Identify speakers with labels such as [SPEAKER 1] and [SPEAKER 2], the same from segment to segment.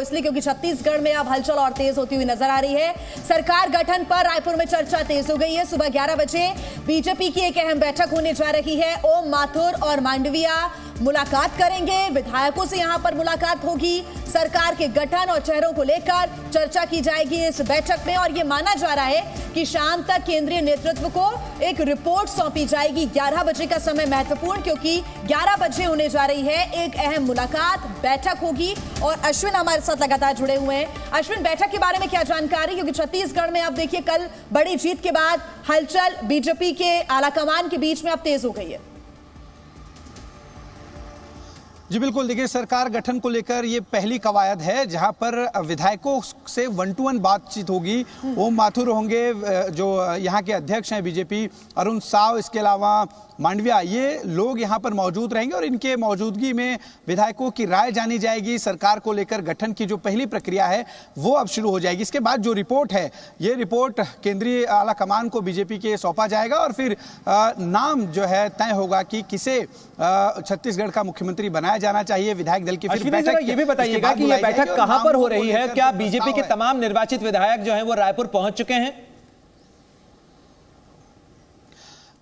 [SPEAKER 1] इसलिए क्योंकि छत्तीसगढ़ में अब हलचल और तेज होती हुई नजर आ रही है। सरकार गठन पर रायपुर में चर्चा तेज हो गई है। सुबह 11 बजे बीजेपी की एक अहम बैठक होने जा रही है। ओम माथुर और मांडविया मुलाकात करेंगे, विधायकों से यहां पर मुलाकात होगी। सरकार के गठन और चेहरों को लेकर चर्चा की जाएगी इस बैठक में और यह माना जा रहा है कि शाम तक केंद्रीय नेतृत्व को एक रिपोर्ट सौंपी जाएगी। 11 बजे का समय महत्वपूर्ण, क्योंकि 11 बजे होने जा रही है एक अहम मुलाकात, बैठक होगी। और अश्विन हमारे साथ लगातार जुड़े हुए हैं। अश्विन, बैठक के बारे में क्या जानकारी? क्योंकि छत्तीसगढ़ में अब देखिए कल बड़ी जीत के बाद हलचल बीजेपी के आलाकमान के बीच में अब तेज हो गई है।
[SPEAKER 2] जी बिल्कुल, देखिए सरकार गठन को लेकर ये पहली कवायद है जहां पर विधायकों से 1-to-1 बातचीत होगी। ओम माथुर होंगे जो यहां के अध्यक्ष हैं बीजेपी, अरुण साव, इसके अलावा मांडविया, ये लोग यहां पर मौजूद रहेंगे और इनके मौजूदगी में विधायकों की राय जानी जाएगी। सरकार को लेकर गठन की जो पहली प्रक्रिया है वो अब शुरू हो जाएगी। इसके बाद जो रिपोर्ट है, ये रिपोर्ट केंद्रीय आला कमान को बीजेपी के सौंपा जाएगा और फिर नाम जो है तय होगा कि किसे छत्तीसगढ़ का मुख्यमंत्री बनाया जाना चाहिए। विधायक दल की फिर बैठक,
[SPEAKER 3] ये भी बताइएगा कि ये बैठक कहां पर हो रही है? क्या बीजेपी के तमाम निर्वाचित विधायक जो हैं वो रायपुर पहुंच चुके हैं?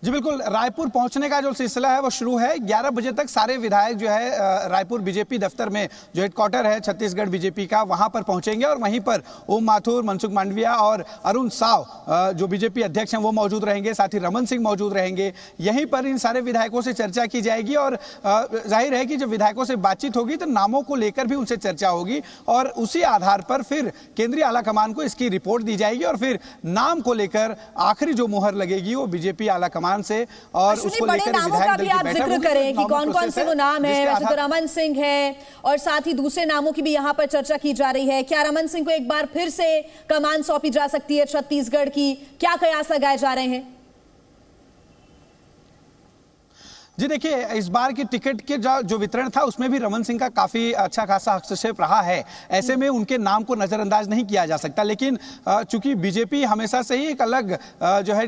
[SPEAKER 2] जी बिल्कुल, रायपुर पहुंचने का जो सिलसिला है वो शुरू है। 11 बजे तक सारे विधायक जो है रायपुर बीजेपी दफ्तर में, जो हेडक्वार्टर है छत्तीसगढ़ बीजेपी का, वहां पर पहुंचेंगे और वहीं पर ओम माथुर, मनसुख मांडविया और अरुण साव जो बीजेपी अध्यक्ष हैं वो मौजूद रहेंगे। साथ ही रमन सिंह मौजूद रहेंगे। यहीं पर इन सारे विधायकों से चर्चा की जाएगी और जाहिर है कि जब विधायकों से बातचीत होगी तो नामों को लेकर भी उनसे चर्चा होगी और उसी आधार पर फिर केंद्रीय आलाकमान को इसकी रिपोर्ट दी जाएगी और फिर नाम को लेकर आखिरी जो मुहर लगेगी वो बीजेपी आलाकमान से। और उसको
[SPEAKER 1] बड़े नामों का भी आप जिक्र करें कि कौन कौन से वो नाम है। वैसे तो रमन सिंह है और साथ ही दूसरे नामों की भी यहाँ पर चर्चा की जा रही है। क्या रमन सिंह को एक बार फिर से कमान सौंपी जा सकती है छत्तीसगढ़ की? क्या कयास लगाए जा रहे हैं?
[SPEAKER 2] जी देखिए, इस बार की टिकट के जो वितरण था उसमें भी रमन सिंह का काफी अच्छा खासा हस्तक्षेप रहा है। ऐसे में उनके नाम को नजरअंदाज नहीं किया जा सकता। लेकिन चूंकि बीजेपी हमेशा से ही एक अलग जो है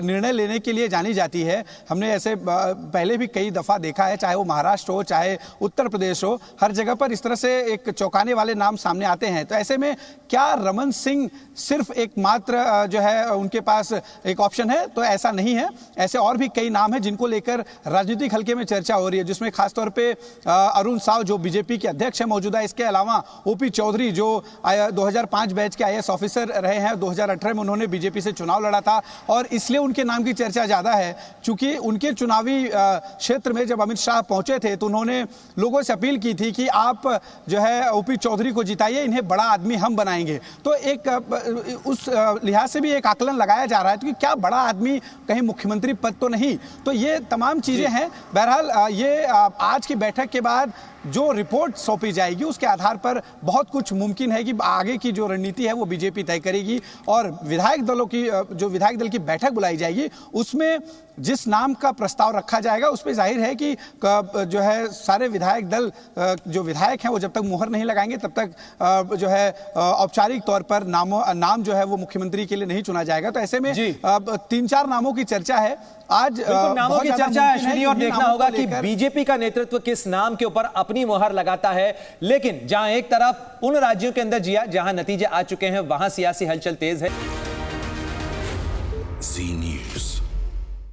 [SPEAKER 2] निर्णय लेने के लिए जानी जाती है, हमने ऐसे पहले भी कई दफा देखा है, चाहे वो महाराष्ट्र हो चाहे उत्तर प्रदेश हो, हर जगह पर इस तरह से एक चौंकाने वाले नाम सामने आते हैं। तो ऐसे में क्या रमन सिंह सिर्फ एकमात्र जो है उनके पास एक ऑप्शन है? तो ऐसा नहीं है। ऐसे और भी कई नाम हैं जिनको लेकर राजनीतिक हल्के में चर्चा हो रही है, जिसमें खासतौर पे अरुण साव जो बीजेपी के अध्यक्ष हैं मौजूदा, इसके अलावा ओपी चौधरी जो 2005 बैच के आईएएस ऑफिसर रहे हैं, 2018 में उन्होंने बीजेपी से चुनाव लड़ा था और इसलिए उनके नाम की चर्चा ज्यादा है। चूंकि उनके चुनावी क्षेत्र में जब अमित शाह पहुंचे थे तो उन्होंने लोगों से अपील की थी कि आप जो है ओपी चौधरी को जिताइए, इन्हें बड़ा आदमी हम बनाएंगे। तो एक उस लिहाज से भी एक आकलन लगाया जा रहा है कि क्या बड़ा आदमी कहीं मुख्यमंत्री पद तो नहीं। तो ये तमाम चीजें हैं। बहरहाल ये आज की बैठक के बाद जो रिपोर्ट सौंपी जाएगी उसके आधार पर बहुत कुछ मुमकिन है कि आगे की जो रणनीति है वो बीजेपी तय करेगी और विधायक दलों की जो विधायक दल की बैठक बुलाई जाएगी उसमें जिस नाम का प्रस्ताव रखा जाएगा उस पर जाहिर है कि जो है सारे विधायक दल जो विधायक हैं वो जब तक मुहर नहीं लगाएंगे तब तक जो है औपचारिक तौर पर नाम जो है वो मुख्यमंत्री के लिए नहीं चुना जाएगा। तो ऐसे में 3-4 नामों की चर्चा है आज।
[SPEAKER 3] नामों की चर्चा है और देखना होगा कि बीजेपी का नेतृत्व किस नाम के ऊपर अपनी मुहर लगाता है। लेकिन जहां एक तरफ उन राज्यों के अंदर जहां नतीजे आ चुके हैं वहां सियासी हलचल तेज है।